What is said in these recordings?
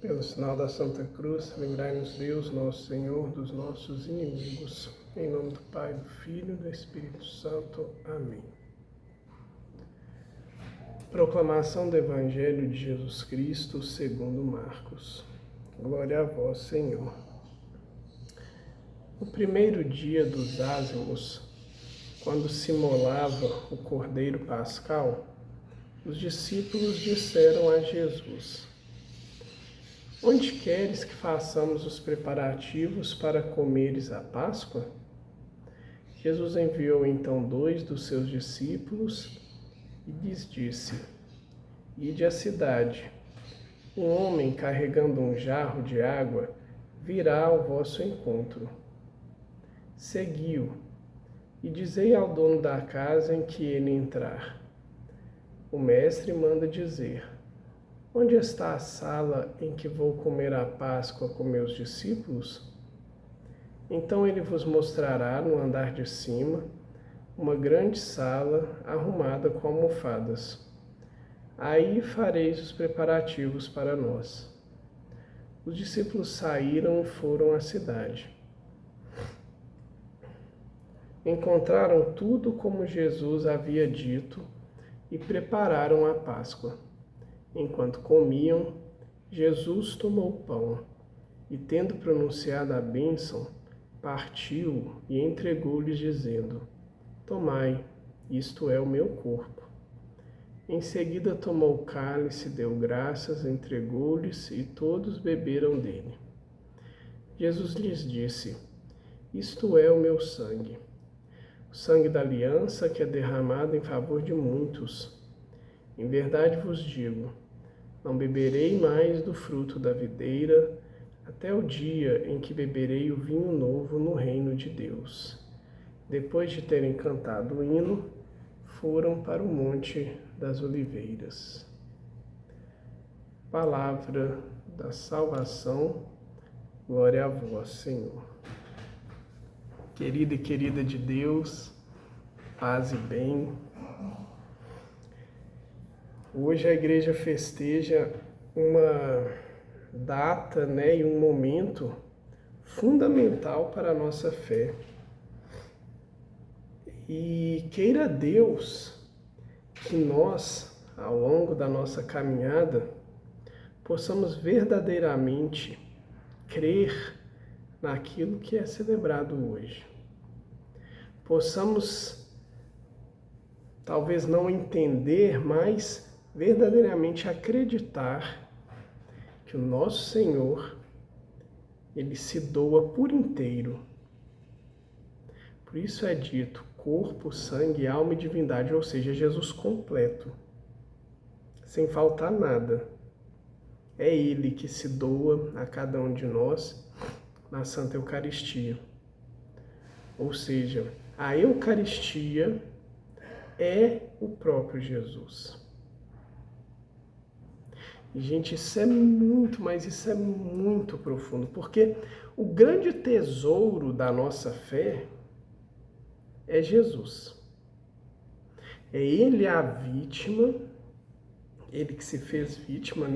Pelo sinal da Santa Cruz, livrai-nos Deus, nosso Senhor, dos nossos inimigos. Em nome do Pai, do Filho e do Espírito Santo. Amém. Proclamação do Evangelho de Jesus Cristo segundo Marcos. Glória a vós, Senhor. No primeiro dia dos ázimos, quando se imolava o Cordeiro Pascal, os discípulos disseram a Jesus: Onde queres que façamos os preparativos para comeres a Páscoa? Jesus enviou então 2 dos seus discípulos e lhes disse: Ide à cidade. Um homem carregando um jarro de água virá ao vosso encontro. Segui-o e dizei ao dono da casa em que ele entrar: O mestre manda dizer: Onde está a sala em que vou comer a Páscoa com meus discípulos? Então ele vos mostrará no andar de cima uma grande sala arrumada com almofadas. Aí fareis os preparativos para nós. Os discípulos saíram e foram à cidade. Encontraram tudo como Jesus havia dito e prepararam a Páscoa. Enquanto comiam, Jesus tomou o pão e, tendo pronunciado a bênção, partiu e entregou-lhes, dizendo: Tomai, isto é o meu corpo. Em seguida tomou o cálice, deu graças, entregou-lhes e todos beberam dele. Jesus lhes disse: Isto é o meu sangue, o sangue da aliança que é derramado em favor de muitos. Em verdade vos digo, não beberei mais do fruto da videira até o dia em que beberei o vinho novo no reino de Deus. Depois de terem cantado o hino, foram para o Monte das Oliveiras. Palavra da salvação, glória a vós, Senhor. Querida e querida de Deus, paz e bem. Hoje a igreja festeja uma data, e um momento fundamental para a nossa fé. E queira Deus que nós, ao longo da nossa caminhada, possamos verdadeiramente crer naquilo que é celebrado hoje. Possamos, talvez não entender, mas verdadeiramente acreditar que o nosso Senhor, Ele se doa por inteiro. Por isso é dito corpo, sangue, alma e divindade, ou seja, Jesus completo, sem faltar nada. É Ele que se doa a cada um de nós na Santa Eucaristia. Ou seja, a Eucaristia é o próprio Jesus. E, gente, isso é muito profundo, porque o grande tesouro da nossa fé é Jesus. É Ele a vítima, Ele que se fez vítima,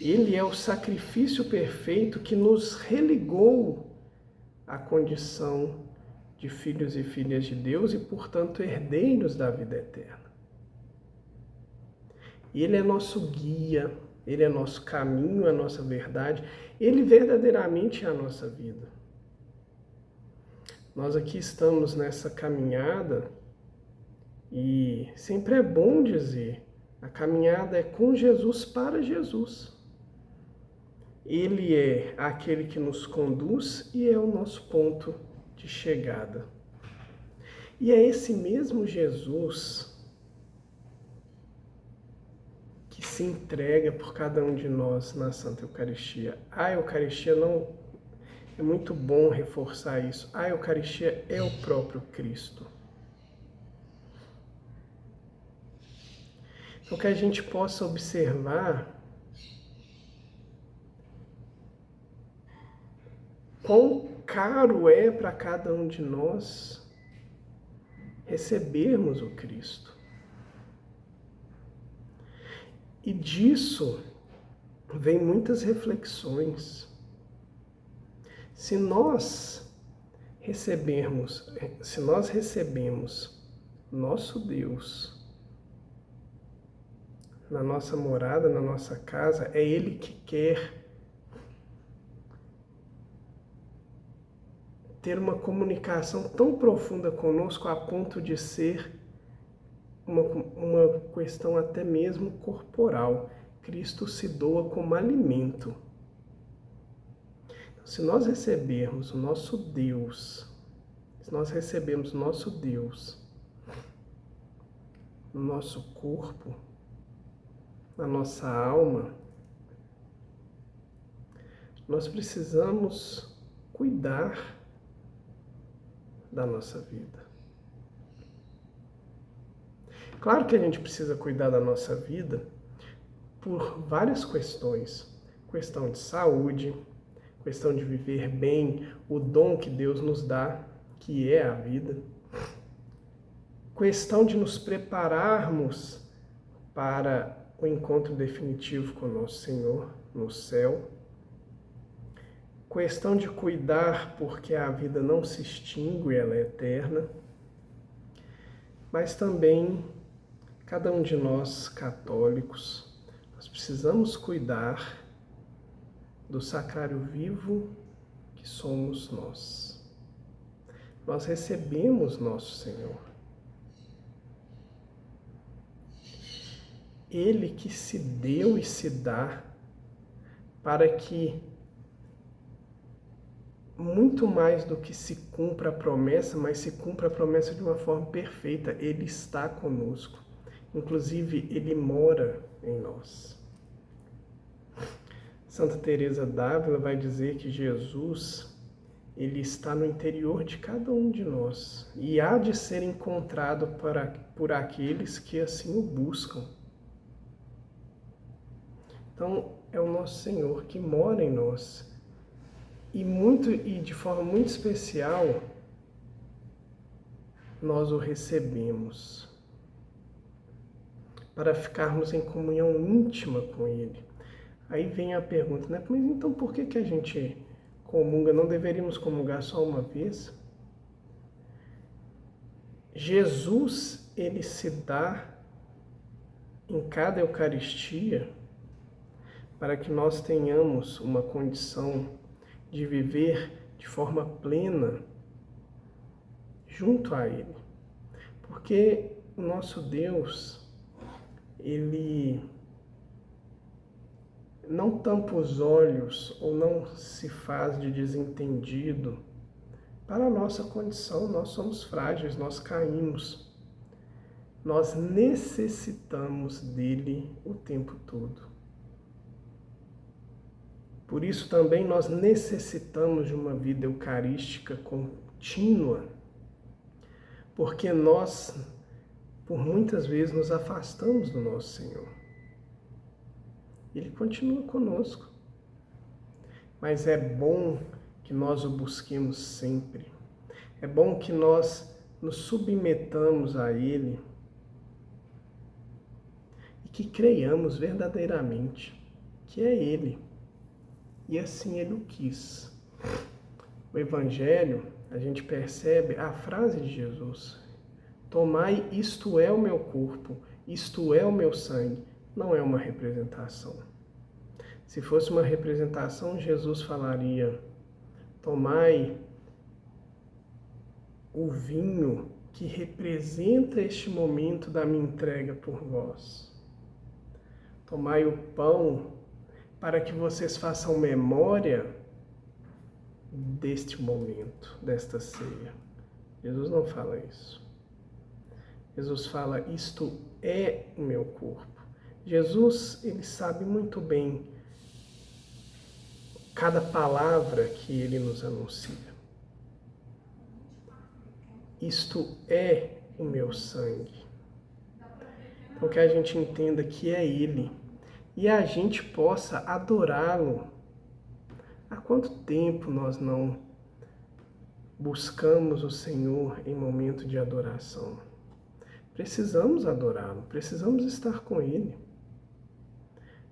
Ele é o sacrifício perfeito que nos religou à condição de filhos e filhas de Deus e, portanto, herdeiros da vida eterna. Ele é nosso guia, Ele é nosso caminho, a nossa verdade, Ele verdadeiramente é a nossa vida. Nós aqui estamos nessa caminhada e sempre é bom dizer, a caminhada é com Jesus para Jesus. Ele é aquele que nos conduz e é o nosso ponto de chegada. E é esse mesmo Jesus que se entrega por cada um de nós na Santa Eucaristia. A Eucaristia não... É muito bom reforçar isso. A Eucaristia é o próprio Cristo. Então, que a gente possa observar quão caro é para cada um de nós recebermos o Cristo. E disso vem muitas reflexões. Se nós recebemos nosso Deus na nossa morada, na nossa casa, é Ele que quer ter uma comunicação tão profunda conosco a ponto de ser uma questão até mesmo corporal. Cristo se doa como alimento. Se nós recebermos o nosso Deus, no nosso corpo, na nossa alma, nós precisamos cuidar da nossa vida. Claro que a gente precisa cuidar da nossa vida por várias questões. Questão de saúde, questão de viver bem o dom que Deus nos dá, que é a vida. Questão de nos prepararmos para o encontro definitivo com o nosso Senhor no céu. Questão de cuidar porque a vida não se extingue, ela é eterna. Mas também, cada um de nós católicos, nós precisamos cuidar do sacrário vivo que somos nós. Nós recebemos nosso Senhor. Ele que se deu e se dá para que, muito mais do que se cumpra a promessa, mas se cumpra a promessa de uma forma perfeita. Ele está conosco. Inclusive, Ele mora em nós. Santa Teresa d'Ávila vai dizer que Jesus, Ele está no interior de cada um de nós e há de ser encontrado por aqueles que assim o buscam. Então, é o nosso Senhor que mora em nós. E de forma muito especial, nós o recebemos para ficarmos em comunhão íntima com Ele. Aí vem a pergunta, né? Mas então por que a gente comunga? Não deveríamos comungar só uma vez? Jesus, Ele se dá em cada Eucaristia para que nós tenhamos uma condição de viver de forma plena junto a Ele. Porque o nosso Deus, Ele não tampa os olhos ou não se faz de desentendido para a nossa condição. Nós somos frágeis, nós caímos. Nós necessitamos dele o tempo todo. Por isso também nós necessitamos de uma vida eucarística contínua, porque nós, por muitas vezes, nos afastamos do nosso Senhor. Ele continua conosco, mas é bom que nós o busquemos sempre. É bom que nós nos submetamos a Ele e que creiamos verdadeiramente que é Ele. E assim Ele o quis. O Evangelho, a gente percebe a frase de Jesus: tomai, isto é o meu corpo, isto é o meu sangue. Não é uma representação. Se fosse uma representação, Jesus falaria: tomai o vinho que representa este momento da minha entrega por vós. Tomai o pão para que vocês façam memória deste momento, desta ceia. Jesus não fala isso. Jesus fala: isto é o meu corpo. Jesus, ele sabe muito bem cada palavra que ele nos anuncia. Isto é o meu sangue. Então que a gente entenda que é ele e a gente possa adorá-lo. Há quanto tempo nós não buscamos o Senhor em momento de adoração? Precisamos adorá-lo, precisamos estar com Ele.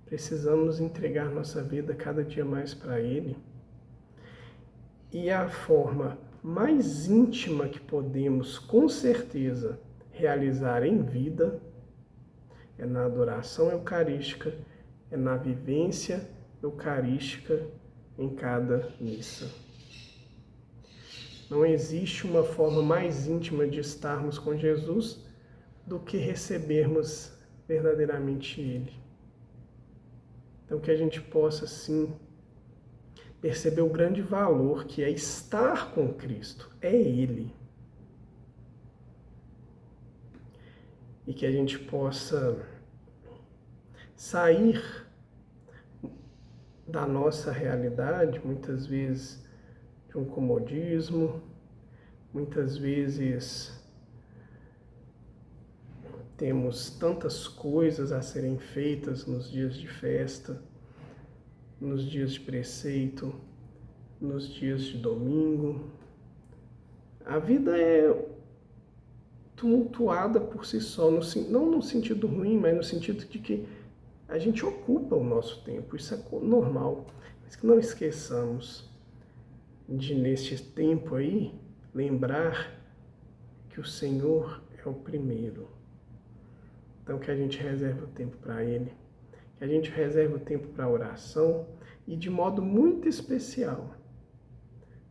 Precisamos entregar nossa vida cada dia mais para Ele. E a forma mais íntima que podemos, com certeza, realizar em vida é na adoração eucarística, é na vivência eucarística em cada missa. Não existe uma forma mais íntima de estarmos com Jesus do que recebermos verdadeiramente Ele. Então, que a gente possa, sim, perceber o grande valor que é estar com Cristo, é Ele. E que a gente possa sair da nossa realidade, muitas vezes de um comodismo, muitas vezes temos tantas coisas a serem feitas nos dias de festa, nos dias de preceito, nos dias de domingo. A vida é tumultuada por si só, não no sentido ruim, mas no sentido de que a gente ocupa o nosso tempo, isso é normal. Mas que não esqueçamos de, neste tempo aí, lembrar que o Senhor é o primeiro. Então, que a gente reserve o tempo para Ele, que a gente reserve o tempo para a oração e, de modo muito especial,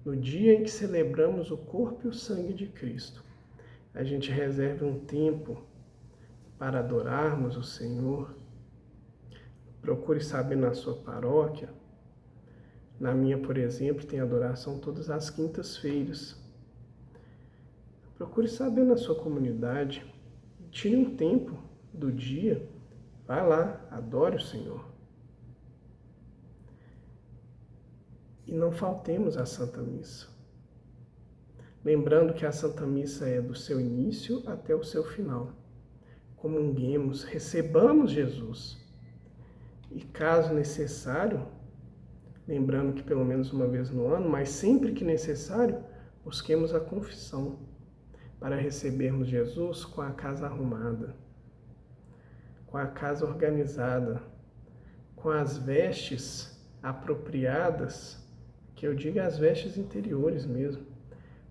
no dia em que celebramos o corpo e o sangue de Cristo, a gente reserve um tempo para adorarmos o Senhor. Procure saber na sua paróquia. Na minha, por exemplo, tem adoração todas as quintas-feiras. Procure saber na sua comunidade. Tire um tempo do dia. Vai lá, adore o Senhor. E não faltemos à Santa Missa. Lembrando que a Santa Missa é do seu início até o seu final. Comunguemos, recebamos Jesus. E caso necessário, lembrando que pelo menos uma vez no ano, mas sempre que necessário, busquemos a confissão para recebermos Jesus com a casa arrumada, com a casa organizada, com as vestes apropriadas, que eu digo as vestes interiores mesmo,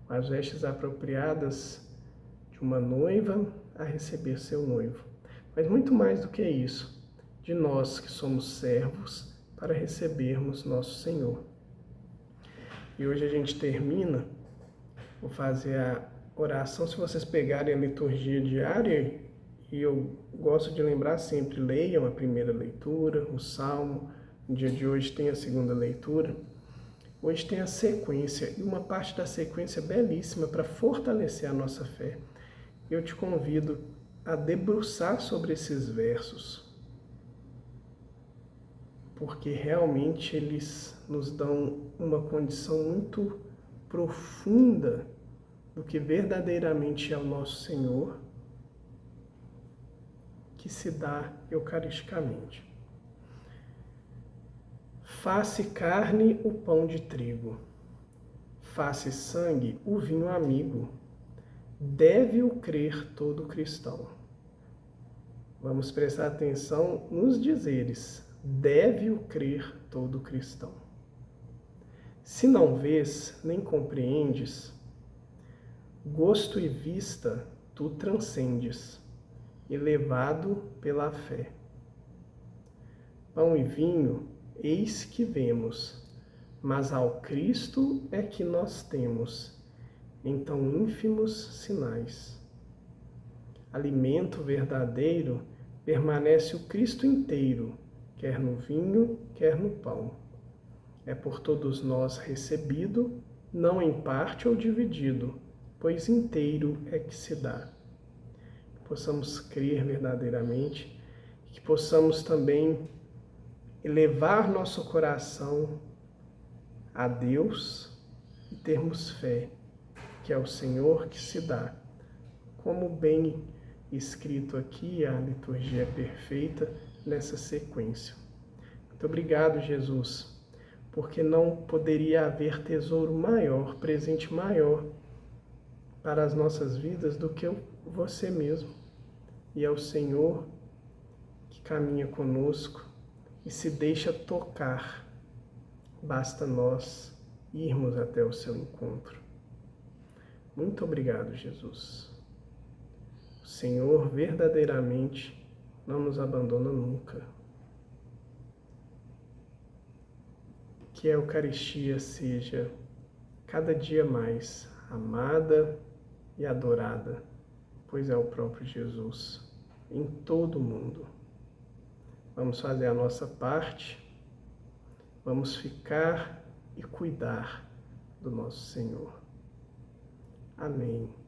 com as vestes apropriadas de uma noiva a receber seu noivo. Mas muito mais do que isso, de nós que somos servos para recebermos nosso Senhor. E hoje a gente termina, vou fazer a oração. Se vocês pegarem a liturgia diária, e eu gosto de lembrar sempre, leiam a primeira leitura, o Salmo, no dia de hoje tem a segunda leitura. Hoje tem a sequência, e uma parte da sequência belíssima para fortalecer a nossa fé. Eu te convido a debruçar sobre esses versos, porque realmente eles nos dão uma condição muito profunda do que verdadeiramente é o nosso Senhor, que se dá eucaristicamente. Faz-se carne o pão de trigo, faz-se sangue o vinho amigo, deve-o crer todo cristão. Vamos prestar atenção nos dizeres, deve-o crer todo cristão. Se não vês, nem compreendes, gosto e vista tu transcendes, elevado pela fé. Pão e vinho, eis que vemos, mas ao Cristo é que nós temos, em tão ínfimos sinais. Alimento verdadeiro, permanece o Cristo inteiro, quer no vinho, quer no pão. É por todos nós recebido, não em parte ou dividido, pois inteiro é que se dá. Que possamos crer verdadeiramente, que possamos também elevar nosso coração a Deus e termos fé, que é o Senhor que se dá. Como bem escrito aqui, a liturgia perfeita nessa sequência. Muito obrigado, Jesus, porque não poderia haver tesouro maior, presente maior para as nossas vidas do que você mesmo. E é o Senhor que caminha conosco e se deixa tocar. Basta nós irmos até o seu encontro. Muito obrigado, Jesus. O Senhor verdadeiramente não nos abandona nunca. Que a Eucaristia seja cada dia mais amada e adorada, pois é o próprio Jesus em todo o mundo. Vamos fazer a nossa parte, vamos ficar e cuidar do nosso Senhor. Amém.